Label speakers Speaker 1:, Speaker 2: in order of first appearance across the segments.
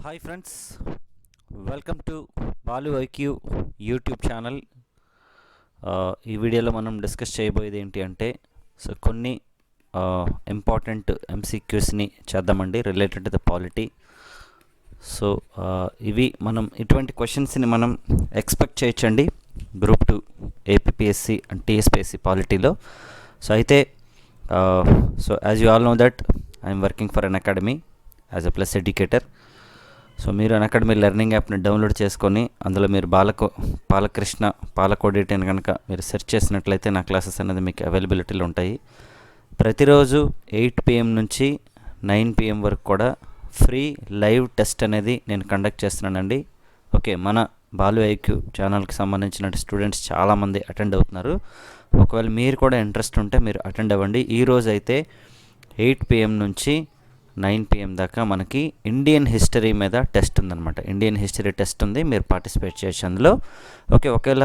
Speaker 1: Hi friends, welcome to Balu IQ YouTube channel. ఈ వీడియోలో మనం డిస్కస్ చేయబోయేది ఏంటి అంటే కొన్ని ఇంపార్టెంట్ ఎంసీక్యూస్ని చేద్దామండి related to the polity. So ఇవి మనం ఇటువంటి క్వశ్చన్స్ని మనం ఎక్స్పెక్ట్ చేయొచ్చండి గ్రూప్ 2 ఏపీఎస్సి అండ్ టీఎస్పీఎస్సి పాలిటీలో. సో అయితే as you all know that I'm working for Unacademy as a plus educator. So మీరు అకాడమీ లెర్నింగ్ యాప్ని డౌన్లోడ్ చేసుకొని అందులో మీరు పాలకోడేటి అని కనుక మీరు సెర్చ్ చేసినట్లయితే నా క్లాసెస్ అనేది మీకు అవైలబిలిటీలో ఉంటాయి. ప్రతిరోజు 8 PM నుంచి 9 PM వరకు కూడా ఫ్రీ లైవ్ టెస్ట్ అనేది నేను కండక్ట్ చేస్తున్నానండి. ఓకే, మన బాలు ఐక్యూ ఛానల్కి సంబంధించిన స్టూడెంట్స్ చాలామంది అటెండ్ అవుతున్నారు. ఒకవేళ మీరు కూడా ఇంట్రెస్ట్ ఉంటే మీరు అటెండ్ అవ్వండి. ఈరోజు అయితే 8 PM నుంచి 9 PM దాకా మనకి ఇండియన్ హిస్టరీ మీద టెస్ట్ ఉందన్నమాట. ఇండియన్ హిస్టరీ టెస్ట్ ఉంది, మీరు పార్టిసిపేట్ చేయొచ్చు అందులో. ఓకే, ఒకవేళ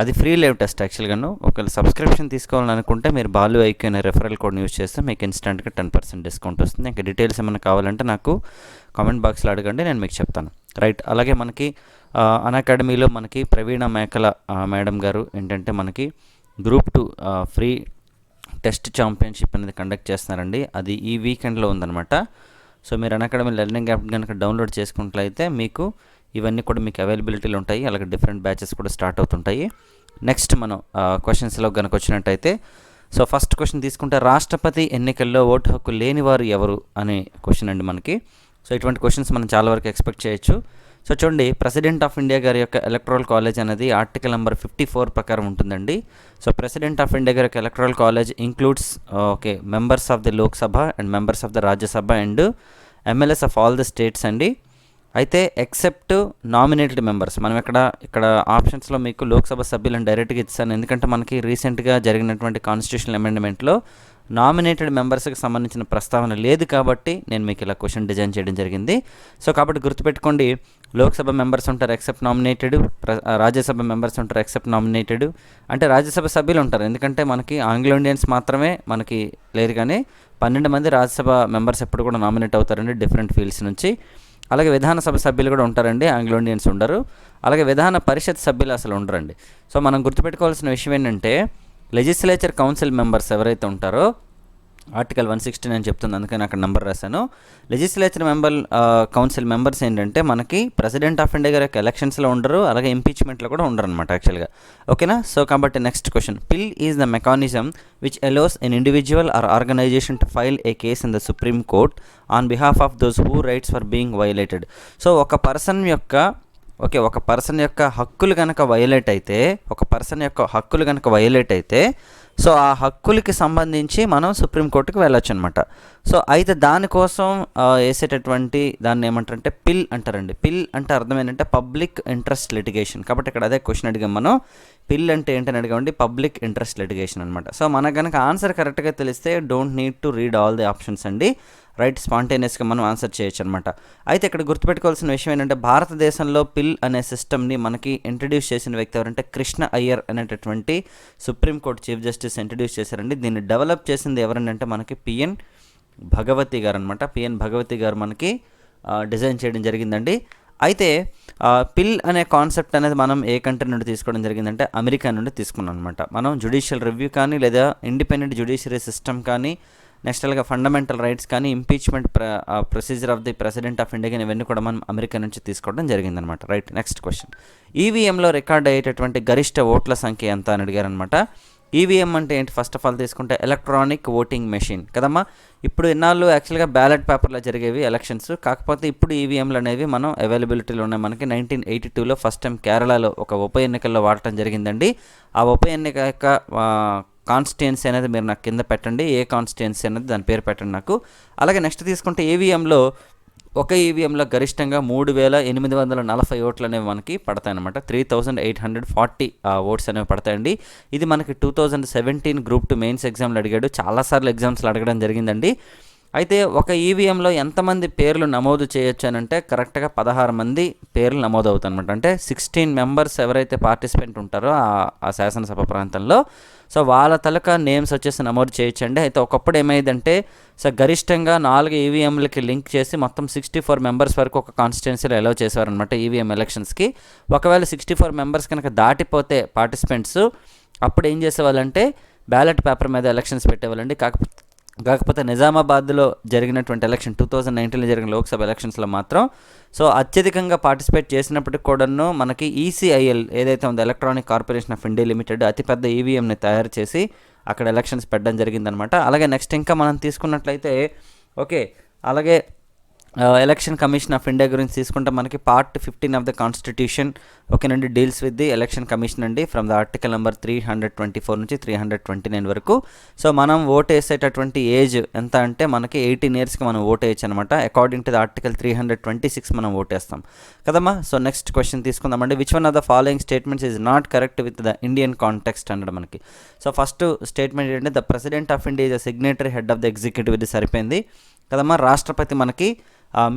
Speaker 1: అది ఫ్రీ లైవ్ టెస్ట్ యాక్చువల్గాను. ఒకవేళ సబ్స్క్రిప్షన్ తీసుకోవాలని అనుకుంటే మీరు బాలు ఐక్యూ అనే రెఫరల్ కోడ్ని యూజ్ చేస్తే మీకు ఇన్స్టెంట్గా 10% డిస్కౌంట్ వస్తుంది. ఇంకా డీటెయిల్స్ ఏమైనా కావాలంటే నాకు కామెంట్ బాక్స్లో అడగండి, నేను మీకు చెప్తాను. రైట్, అలాగే మనకి అకాడమీలో మనకి ప్రవీణ మేకల మేడం గారు ఏంటంటే మనకి గ్రూప్ 2 ఫ్రీ టెస్ట్ ఛాంపియన్షిప్ అనేది కండక్ట్ చేస్తున్నారండి. అది ఈ వీకెండ్లో ఉందన్నమాట. సో మీరు అకాడమీ లెర్నింగ్ యాప్ కనుక డౌన్లోడ్ చేసుకున్నట్లయితే మీకు ఇవన్నీ కూడా మీకు అవైలబిలిటీలో ఉంటాయి. అలాగే డిఫరెంట్ బ్యాచెస్ కూడా స్టార్ట్ అవుతుంటాయి. నెక్స్ట్ మనం క్వశ్చన్స్లో కనుక వచ్చినట్టయితే సో ఫస్ట్ క్వశ్చన్ తీసుకుంటే రాష్ట్రపతి ఎన్నికల్లో ఓటు హక్కు లేని వారు ఎవరు అనే క్వశ్చన్ అండి మనకి. సో ఇటువంటి క్వశ్చన్స్ మనం చాలా వరకు ఎక్స్పెక్ట్ చేయొచ్చు. సో చూడండి, ప్రెసిడెంట్ ఆఫ్ ఇండియా గారి యొక్క ఎలక్టరల్ కాలేజ్ అనేది ఆర్టికల్ నెంబర్ 54 ప్రకారం ఉంటుందండి. సో ప్రెసిడెంట్ ఆఫ్ ఇండియా గారి యొక్క electoral college includes members of the Lok Sabha and members of the Rajya Sabha and MLAs of all the states అండి. అయితే ఎక్సెప్ట్ నామినేటెడ్ మెంబర్స్, మనం ఇక్కడ ఆప్షన్స్లో మీకు లోక్సభ సభ్యులను డైరెక్ట్గా ఇచ్చాను, ఎందుకంటే మనకి రీసెంట్గా జరిగినటువంటి కాన్స్టిట్యూషనల్ అమెండ్మెంట్లో నామినేటెడ్ మెంబర్స్కి సంబంధించిన ప్రస్తావన లేదు కాబట్టి నేను మీకు ఇలా క్వశ్చన్ డిజైన్ చేయడం జరిగింది. సో కాబట్టి గుర్తుపెట్టుకోండి, లోక్సభ మెంబర్స్ ఉంటారు ఎక్సెప్ట్ నామినేటెడ్, రాజ్యసభ మెంబర్స్ ఉంటారు ఎక్సెప్ట్ నామినేటెడ్. అంటే రాజ్యసభ సభ్యులు ఉంటారు, ఎందుకంటే మనకి ఆంగ్లో ఇండియన్స్ మాత్రమే మనకి లేదు, కానీ 12 మంది రాజ్యసభ మెంబర్స్ ఎప్పుడు కూడా నామినేట్ అవుతారండి డిఫరెంట్ ఫీల్డ్స్ నుంచి. అలాగే విధానసభ సభ్యులు కూడా ఉంటారండి, ఆంగ్లో ఇండియన్స్ ఉండరు. అలాగే విధాన పరిషత్ సభ్యులు అసలు ఉండరండి. సో మనం గుర్తుపెట్టుకోవాల్సిన విషయం ఏంటంటే లెజిస్లేచర్ కౌన్సిల్ మెంబర్స్ ఎవరైతే ఉంటారో ఆర్టికల్ 169 చెప్తుంది, అందుకని అక్కడ నెంబర్ రాశాను. లెజిస్లేచర్ కౌన్సిల్ మెంబర్స్ ఏంటంటే మనకి ప్రెసిడెంట్ ఆఫ్ ఇండియా గారి ఎలక్షన్స్లో ఉండరు, అలాగే ఇంపీచ్మెంట్లో కూడా ఉండరు అనమాట యాక్చువల్గా. ఓకేనా? సో కాబట్టి next question, PIL is the mechanism which allows an individual or organisation to file a case in the supreme court on behalf of those who rights for being violated. So ఒక person యొక్క హక్కులు కనుక violate అయితే so ఆ హక్కులకి సంబంధించి మనం సుప్రీంకోర్టుకి వెళ్ళొచ్చు అనమాట. సో అయితే దానికోసం వేసేటటువంటి దాన్ని ఏమంటారంటే పిల్ అంటారండి. పిల్ అంటే అర్థం ఏంటంటే పబ్లిక్ ఇంట్రెస్ట్ లిటిగేషన్. కాబట్టి ఇక్కడ అదే క్వశ్చన్ అడిగాం మనం, పిల్ అంటే ఏంటని అడిగామండి, పబ్లిక్ ఇంట్రెస్ట్ లిటిగేషన్ అనమాట. సో మనకు కనుక ఆన్సర్ కరెక్ట్గా తెలిస్తే don't need to read all the options అండి, రైట్, స్పాంటేనియస్గా మనం ఆన్సర్ చేయొచ్చు అనమాట. అయితే ఇక్కడ గుర్తుపెట్టుకోవాల్సిన విషయం ఏంటంటే భారతదేశంలో పిల్ అనే సిస్టమ్ని మనకి ఇంట్రడ్యూస్ చేసిన వ్యక్తి ఎవరంటే కృష్ణ అయ్యర్ అనేటటువంటి సుప్రీంకోర్టు చీఫ్ జస్టిస్ ఇంట్రడ్యూస్ చేశారండి. దీన్ని డెవలప్ చేసింది ఎవరంటే మనకి పిఎన్ భగవతి గారు అనమాట. పిఎన్ భగవతి గారు మనకి డిజైన్ చేయడం జరిగిందండి. అయితే పిల్ అనే కాన్సెప్ట్ అనేది మనం ఏ కంట్రీ నుండి తీసుకోవడం జరిగిందంటే అమెరికా నుండి తీసుకున్నాం అనమాట. మనం జ్యుడిషియల్ రివ్యూ కానీ లేదా ఇండిపెండెంట్ జ్యుడిషియరీ సిస్టమ్ కానీ నెక్స్ట్ అలాగే ఫండమెంటల్ రైట్స్ కానీ impeachment procedure of the president of India కానీ ఇవన్నీ కూడా మనం అమెరికా నుంచి తీసుకోవడం జరిగిందనమాట. రైట్, నెక్స్ట్ క్వశ్చన్, ఈవీఎంలో రికార్డ్ అయ్యేటటువంటి గరిష్ట ఓట్ల సంఖ్య ఎంత అని అడిగారనమాట. ఈవీఎం అంటే ఏంటి? ఫస్ట్ ఆఫ్ ఆల్ తీసుకుంటే ఎలక్ట్రానిక్ ఓటింగ్ మెషిన్ కదమ్మా. ఇప్పుడు ఇన్నాళ్ళు యాక్చువల్గా బ్యాలెట్ పేపర్లో జరిగేవి ఎలక్షన్స్, కాకపోతే ఇప్పుడు ఈవీఎంలు అనేవి మనం అవైలబిలిటీలో ఉన్నాయి. మనకి 1982లో ఫస్ట్ టైం కేరళలో ఒక ఉప ఎన్నికల్లో వాడటం జరిగిందండి. ఆ ఉప ఎన్నిక యొక్క కాన్స్టిట్యుయెన్సీ అనేది మీరు నాకు కింద పెట్టండి, ఏ కాన్స్టిట్యుయెన్సీ అనేది దాని పేరు పెట్టండి నాకు. అలాగే నెక్స్ట్ తీసుకుంటే ఈవీఎంలో ఒక ఈవీఎంలో గరిష్టంగా 3840 ఓట్లు అనేవి మనకి పడతాయన్నమాట. 3840 ఓట్స్ అనేవి పడతాయండి. ఇది మనకి 2017 గ్రూప్ 2 మెయిన్స్ ఎగ్జామ్లో అడిగాడు, చాలాసార్లు ఎగ్జామ్స్లో అడగడం జరిగిందండి. అయితే ఒక ఈవీఎంలో ఎంతమంది పేర్లు నమోదు చేయొచ్చు అని అంటే కరెక్ట్గా 16 మంది పేర్లు నమోదు అవుతాయి అనమాట. అంటే 16 మెంబర్స్ ఎవరైతే పార్టిసిపెంట్ ఉంటారో ఆ శాసనసభ ప్రాంతంలో, సో వాళ్ళ తలక నేమ్స్ వచ్చేసి నమోదు చేయొచ్చండి. అయితే ఒకప్పుడు ఏమైందంటే సో గరిష్టంగా 4 ఈవీఎంలకి లింక్ చేసి మొత్తం 64 మెంబర్స్ వరకు ఒక కాన్స్టిట్యున్సీలో అలౌ చేసేవారనమాట ఈవీఎం ఎలక్షన్స్కి. ఒకవేళ 64 మెంబర్స్ కనుక దాటిపోతే పార్టిసిపెంట్స్ అప్పుడు ఏం చేసేవాళ్ళంటే బ్యాలెట్ పేపర్ మీద ఎలక్షన్స్ పెట్టేవాళ్ళండి. కాకపోతే నిజామాబాద్లో జరిగినటువంటి ఎలక్షన్ 2019లో జరిగిన లోక్సభ ఎలక్షన్స్లో మాత్రం సో అత్యధికంగా పార్టిసిపేట్ చేసినప్పటికి కూడాను మనకి ఈసీఐఎల్ ఏదైతే ఉందో electronic corporation of India limited అతిపెద్ద ఈవీఎంని తయారు చేసి అక్కడ ఎలక్షన్స్ పెట్టడం జరిగిందనమాట. అలాగే నెక్స్ట్ ఇంకా మనం తీసుకున్నట్లయితే ఓకే, అలాగే ఎలక్షన్ కమిషన్ ఆఫ్ ఇండియా గురించి తీసుకుంటే మనకి పార్ట్ 15 ఆఫ్ ద కాన్స్టిట్యూషన్ ఓకేనండి deals with the election commission అండి ఫ్రమ్ ద ఆర్టికల్ నెంబర్ 324 నుంచి 329 వరకు. సో మనం ఓట్ వేసేటటువంటి ఏజ్ ఎంత అంటే మనకి 18 ఇయర్స్కి మనం ఓట్ వేయచ్చు అనమాట. అకార్డింగ్ టు ద ఆర్టికల్ 326 మనం ఓట్ వేస్తాం కదమ్మా. సో నెక్స్ట్ క్వశ్చన్ తీసుకుందామండి. Which one of the following statements is not correct with the Indian context అన్నాడు మనకి. సో ఫస్ట్ స్టేట్మెంట్ ఏంటంటే the president of India is a signatory head of the executive, ఇది సరిపోయింది కదమ్మా. రాష్ట్రపతి మనకి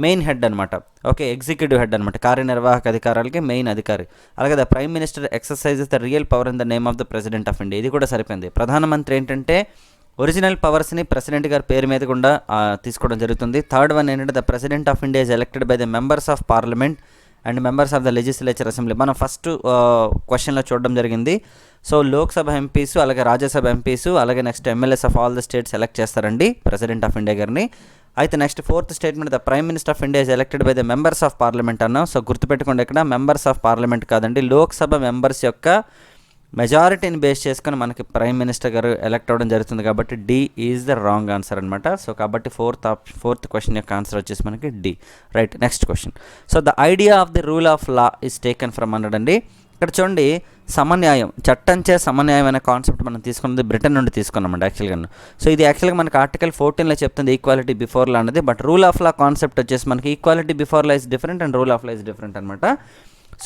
Speaker 1: మెయిన్ హెడ్ అనమాట, ఓకే, ఎగ్జిక్యూటివ్ హెడ్ అనమాట, కార్యనిర్వాహక అధికారాలకి మెయిన్ అధికారి. అలాగే the prime minister exercises the real power in the name of the president of India, ఇది కూడా సరిపోయింది. ప్రధానమంత్రి ఏంటంటే ఒరిజినల్ పవర్స్ని ప్రెసిడెంట్ గారి పేరు మీద కూడా తీసుకోవడం జరుగుతుంది. థర్డ్ వన్ ఏంటంటే the president of India is elected by the members of parliament and members of the legislature assembly. మనం ఫస్ట్ క్వశ్చన్లో చూడడం జరిగింది. సో లోక్సభ ఎంపీస్ అలాగే రాజ్యసభ ఎంపీస్ అలాగే next MLAs of all the states elect చేస్తారండి ప్రెసిడెంట్ ఆఫ్ ఇండియా గారిని. అయితే next fourth statement the prime minister of India is elected by the members of parliament అన్నాం. సో గుర్తుపెట్టుకోండి, ఇక్కడ మెంబర్స్ ఆఫ్ పార్లమెంట్ కాదండి, Lok Sabha members యొక్క మెజారిటీని base చేసుకొని మనకి ప్రైమ్ మినిస్టర్ గారు ఎలక్ట్ అవ్వడం జరుగుతుంది. కాబట్టి D is the wrong answer అనమాట. సో కాబట్టి ఫోర్త్ క్వశ్చన్ యొక్క ఆన్సర్ వచ్చేసి మనకి D. Right, next question. So the idea of the rule of law is taken from అన్నాడండి. ఇక్కడ చూడండి, సమన్యాయం, చట్టంచే సమన్యాయం అనే కాన్సెప్ట్ మనం తీసుకున్నది బ్రిటన్ నుండి తీసుకున్నామండి యాక్చువల్గా. సో ఇది యాక్చువల్గా మనకి ఆర్టికల్ 14లో చెప్తుంది ఈక్వాలిటీ బిఫోర్ లా అనేది. But rule of law concept వచ్చేసి మనకి equality before law is different and rule of law is different అనమాట.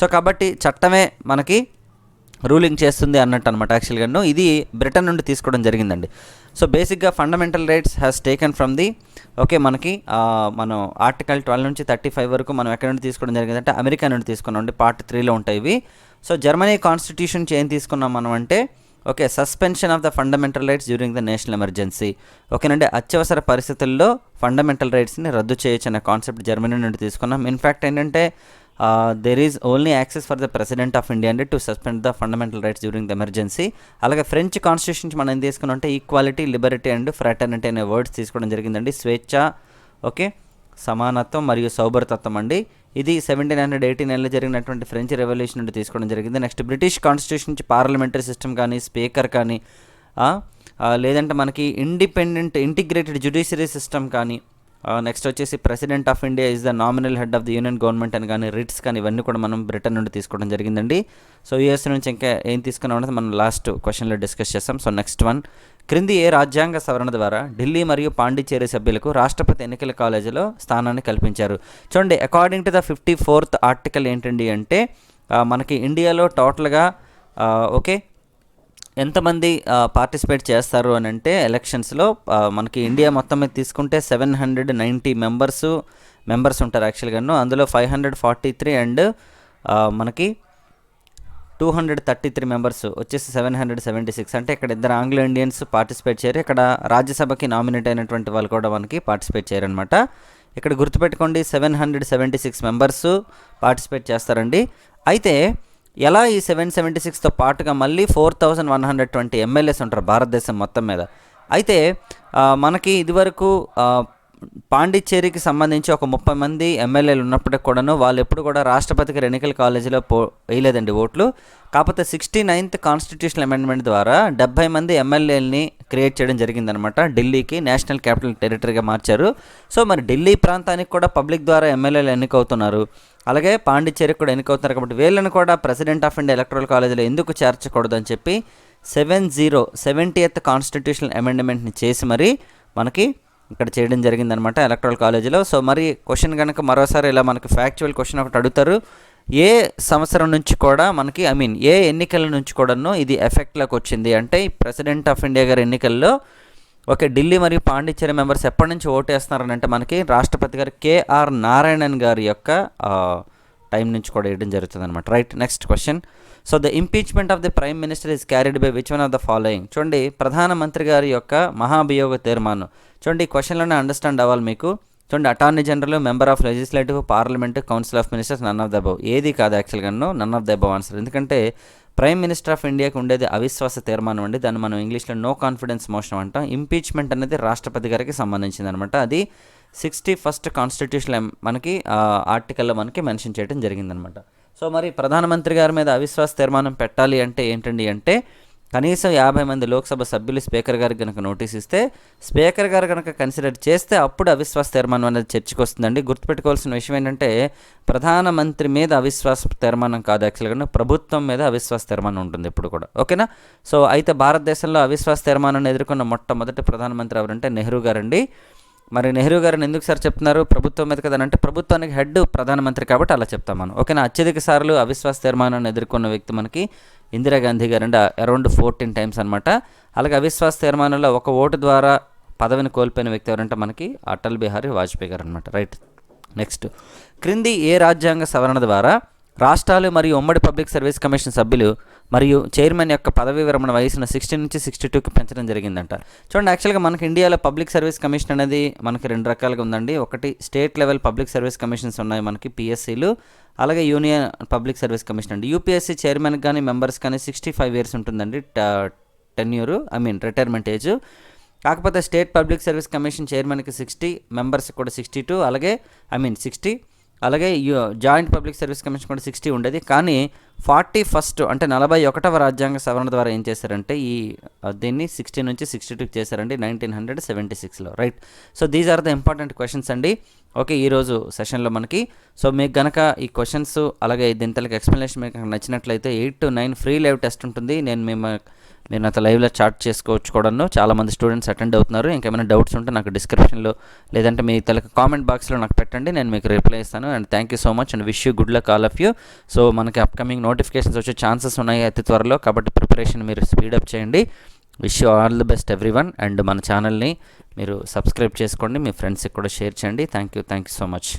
Speaker 1: సో కాబట్టి చట్టమే మనకి రూలింగ్ చేస్తుంది అన్నట్టు అనమాట యాక్చువల్గా. ఇది బ్రిటన్ నుండి తీసుకోవడం జరిగిందండి. సో బేసిక్గా fundamental rights has taken from the okay మనకి మనం ఆర్టికల్ 12 నుంచి 35 వరకు మనం ఎక్కడి నుండి తీసుకోవడం జరిగిందంటే అమెరికా నుండి తీసుకున్నాం. పార్ట్ 3లో ఉంటాయి ఇవి. సో జర్మనీ కాన్స్టిట్యూషన్ ఏం తీసుకున్నాం మనం అంటే okay suspension of the fundamental rights during the national emergency. ఓకేనండి, అత్యవసర పరిస్థితుల్లో ఫండమెంటల్ రైట్స్ని రద్దు చేయొచ్చు అనే కాన్సెప్ట్ జర్మనీ నుండి తీసుకున్నాం. ఇన్ఫ్యాక్ట్ ఏంటంటే there is only access for the president of India అండి to suspend the fundamental rights during the emergency. అలాగే ఫ్రెంచ్ కాన్స్టిట్యూషన్ మనం ఏం తీసుకున్నాం అంటే ఈక్వాలిటీ, లిబర్టీ అండ్ ఫ్రాటర్నిటీ అనే వర్డ్స్ తీసుకోవడం జరిగిందండి. స్వేచ్ఛ, ఓకే, సమానత్వం మరియు సౌభరతత్వం అండి. ఇది 1789లో జరిగినటువంటి ఫ్రెంచ్ రెవల్యూషన్ నుండి తీసుకోవడం జరిగింది. నెక్స్ట్ బ్రిటిష్ కాన్స్టిట్యూషన్ నుంచి పార్లమెంటరీ సిస్టమ్ కానీ స్పీకర్ కానీ లేదంటే మనకి ఇండిపెండెంట్ ఇంటిగ్రేటెడ్ జ్యుడిషియరీ సిస్టమ్ కానీ నెక్స్ట్ వచ్చేసి president of India is the nominal head of the union government అని కానీ రిట్స్ కానీ ఇవన్నీ కూడా మనం బ్రిటన్ నుండి తీసుకోవడం జరిగిందండి. సో యూఎస్ నుంచి ఇంకా ఏం తీసుకున్నాం అనేది మనం లాస్ట్ క్వశ్చన్లో డిస్కస్ చేస్తాం. సో నెక్స్ట్ వన్, క్రింది ఏ రాజ్యాంగ సవరణ ద్వారా ఢిల్లీ మరియు పాండిచ్చేరి సభ్యులకు రాష్ట్రపతి ఎన్నికల కాలేజీలో స్థానాన్ని కల్పించారు? చూడండి, according to the 54th article ఏంటండి అంటే మనకి ఇండియాలో టోటల్గా ఓకే ఎంతమంది పార్టిసిపేట్ చేస్తారు అని అంటే ఎలక్షన్స్లో మనకి ఇండియా మొత్తం మీద తీసుకుంటే 790 మెంబర్స్ ఉంటారు యాక్చువల్గాను. అందులో 543 అండ్ మనకి 233 మెంబర్స్ వచ్చేసి 776. అంటే ఇక్కడ ఇద్దరు ఆంగ్లో ఇండియన్స్ పార్టిసిపేట్ చేయరు. ఇక్కడ రాజ్యసభకి నామినేట్ అయినటువంటి వాళ్ళు కూడా మనకి పార్టిసిపేట్ చేయరు అనమాట. ఇక్కడ గుర్తుపెట్టుకోండి, 776 మెంబర్స్ పార్టిసిపేట్ చేస్తారండి. అయితే ఎలా ఈ 776తో పాటుగా మళ్ళీ 4120 ఎమ్మెల్యేస్ ఉంటారు భారతదేశం మొత్తం మీద. అయితే మనకి ఇదివరకు పాండిచ్చేరికి సంబంధించి ఒక 30 మంది ఎమ్మెల్యేలు ఉన్నప్పటికి కూడాను వాళ్ళు ఎప్పుడు కూడా రాష్ట్రపతికి ఎన్నికల కాలేజీలో వేయలేదండి ఓట్లు. కాకపోతే 69th కాన్స్టిట్యూషనల్ అమెండ్మెంట్ ద్వారా 70 మంది ఎమ్మెల్యేలని క్రియేట్ చేయడం జరిగిందనమాట. ఢిల్లీకి నేషనల్ క్యాపిటల్ టెరిటరీగా మార్చారు. సో మరి ఢిల్లీ ప్రాంతానికి కూడా పబ్లిక్ ద్వారా ఎమ్మెల్యేలు ఎన్నికవుతున్నారు, అలాగే పాండిచ్చేరికి కూడా ఎన్నికవుతున్నారు. కాబట్టి వీళ్ళని కూడా ప్రెసిడెంట్ ఆఫ్ ఇండియా ఎలక్టరల్ కాలేజీలో ఎందుకు చేర్చకూడదు అని చెప్పి 70th కాన్స్టిట్యూషనల్ అమెండ్మెంట్ని చేసి మరి మనకి ఇక్కడ చేయడం జరిగిందనమాట ఎలక్టరల్ కాలేజీలో. సో మరి క్వశ్చన్ కనుక మరోసారి ఇలా మనకి ఫ్యాక్చువల్ క్వశ్చన్ ఒకటి అడుగుతారు, ఏ సంవత్సరం నుంచి కూడా మనకి ఏ ఎన్నికల నుంచి కూడాను ఇది ఎఫెక్ట్లోకి వచ్చింది అంటే ప్రెసిడెంట్ ఆఫ్ ఇండియా గారి ఎన్నికల్లో ఓకే, ఢిల్లీ మరియు పాండిచ్చేరి మెంబర్స్ ఎప్పటి నుంచి ఓటేస్తున్నారని అంటే మనకి రాష్ట్రపతి గారు కేఆర్ నారాయణన్ గారి యొక్క టైం నుంచి కూడా వేయడం జరుగుతుంది అనమాట. Right, next question. So the impeachment of the prime minister is carried by which one of the following. చూడండి, ప్రధానమంత్రి గారి యొక్క మహాభియోగ తీర్మానం. చూడండి, ఈ క్వశ్చన్లోనే అండర్స్టాండ్ అవ్వాలి మీకు. చూడండి, attorney general, member of legislative, parliament, council of ministers, none of the above. ఏది కాదు యాక్చువల్గా, none of the above answer. ఎందుకంటే ప్రైమ్ మినిస్టర్ ఆఫ్ ఇండియాకి ఉండేది అవిశ్వాస తీర్మానం అండి. దాన్ని మనం ఇంగ్లీష్లో నో కాన్ఫిడెన్స్ మోషన్ అంటాం. ఇంపీచ్మెంట్ అనేది రాష్ట్రపతి గారికి సంబంధించింది అనమాట. అది 61st కాన్స్టిట్యూషన్ మనకి ఆర్టికల్లో మనకి మెన్షన్ చేయడం జరిగిందనమాట. సో మరి ప్రధానమంత్రి గారి మీద అవిశ్వాస తీర్మానం పెట్టాలి అంటే ఏంటండి అంటే కనీసం 50 మంది లోక్సభ సభ్యులు స్పీకర్ గారికి కనుక నోటీస్ ఇస్తే, స్పీకర్ గారు కనుక కన్సిడర్ చేస్తే అప్పుడు అవిశ్వాస తీర్మానం అనేది చర్చకు వస్తుందండి. గుర్తుపెట్టుకోవాల్సిన విషయం ఏంటంటే ప్రధానమంత్రి మీద అవిశ్వాస తీర్మానం కాదు, యాక్చువల్గా ప్రభుత్వం మీద అవిశ్వాస తీర్మానం ఉంటుంది ఇప్పుడు కూడా. ఓకేనా? సో అయితే భారతదేశంలో అవిశ్వాస తీర్మానాన్ని ఎదుర్కొన్న మొట్టమొదటి ప్రధానమంత్రి ఎవరంటే నెహ్రూ గారండి. మరి నెహ్రూ గారిని ఎందుకు సార్ చెప్తున్నారు ప్రభుత్వం మీద కదా అంటే ప్రధానికి హెడ్ ప్రధానమంత్రి కాబట్టి అలా చెప్తాం మనం. ఓకేనా? అత్యధిక సార్లు అవిశ్వాస తీర్మానాన్ని ఎదుర్కొన్న వ్యక్తి మనకి ఇందిరాగాంధీ గారు అండి, అరౌండ్ 14 టైమ్స్ అనమాట. అలాగే అవిశ్వాస తీర్మానంలో ఒక ఓటు ద్వారా పదవిని కోల్పోయిన వ్యక్తి ఎవరంటే మనకి అటల్ బిహారీ వాజ్పేయి గారు అనమాట. Right, next. క్రింది ఏ రాజ్యాంగ సవరణ ద్వారా రాష్ట్రాలు మరియు ఉమ్మడి పబ్లిక్ సర్వీస్ కమిషన్ సభ్యులు మరియు చైర్మన్ యొక్క పదవీ విరమణ వయసును 60 నుంచి 62కి పెంచడం జరిగిందంట. చూడండి, యాక్చువల్గా మనకి ఇండియాలో పబ్లిక్ సర్వీస్ కమిషన్ అనేది మనకి 2 రకాలుగా ఉందండి. ఒకటి state level public service commissions ఉన్నాయి మనకి, పిఎస్సీలు. అలాగే యూనియన్ పబ్లిక్ సర్వీస్ కమిషన్ అండి. యూపీఎస్సీ చైర్మన్ కానీ మెంబర్స్ కానీ 65 years ఉంటుందండి టెన్యూర్, రిటైర్మెంట్ ఏజ్. కాకపోతే స్టేట్ పబ్లిక్ సర్వీస్ కమిషన్ చైర్మన్కి 60, మెంబర్స్ కూడా 62, అలాగే 60. అలాగే జాయింట్ పబ్లిక్ సర్వీస్ కమిషన్ కూడా 60 ఉండేది. కానీ 41st అంటే 41వ రాజ్యాంగ సవరణ ద్వారా ఏం చేశారంటే దీన్ని 60 నుంచి 62కి చేశారండి 1976లో. Right, so these are the important questions అండి. ఓకే, ఈరోజు సెషన్లో మనకి. సో మీకు గనక ఈ క్వశ్చన్స్ అలాగే దీంతలకు ఎక్స్ప్లెనేషన్ మీకు నచ్చినట్లయితే 8 to 9 ఫ్రీ లైవ్ టెస్ట్ ఉంటుంది. మీరు నాతో లైవ్లో చాట్ చేసుకోవచ్చు కూడాను. చాలామంది స్టూడెంట్స్ అటెండ్ అవుతున్నారు. ఇంకేమైనా డౌట్స్ ఉంటే నాకు డిస్క్రిప్షన్లో లేదంటే మీ తలకి కామెంట్ బాక్స్లో నాకు పెట్టండి, నేను మీకు రిప్లై ఇస్తాను. And thank you so much and wish you good luck all of you. So మనకి అప్కమింగ్ నోటిఫికేషన్స్ వచ్చే ఛాన్సెస్ ఉన్నాయి అతి త్వరలో, కాబట్టి ప్రిపరేషన్ మీరు స్పీడప్ చేయండి. Wish you all the best everyone. And మన ఛానల్ని మీరు సబ్స్క్రైబ్ చేసుకోండి, మీ ఫ్రెండ్స్కి కూడా షేర్ చేయండి. Thank you so much.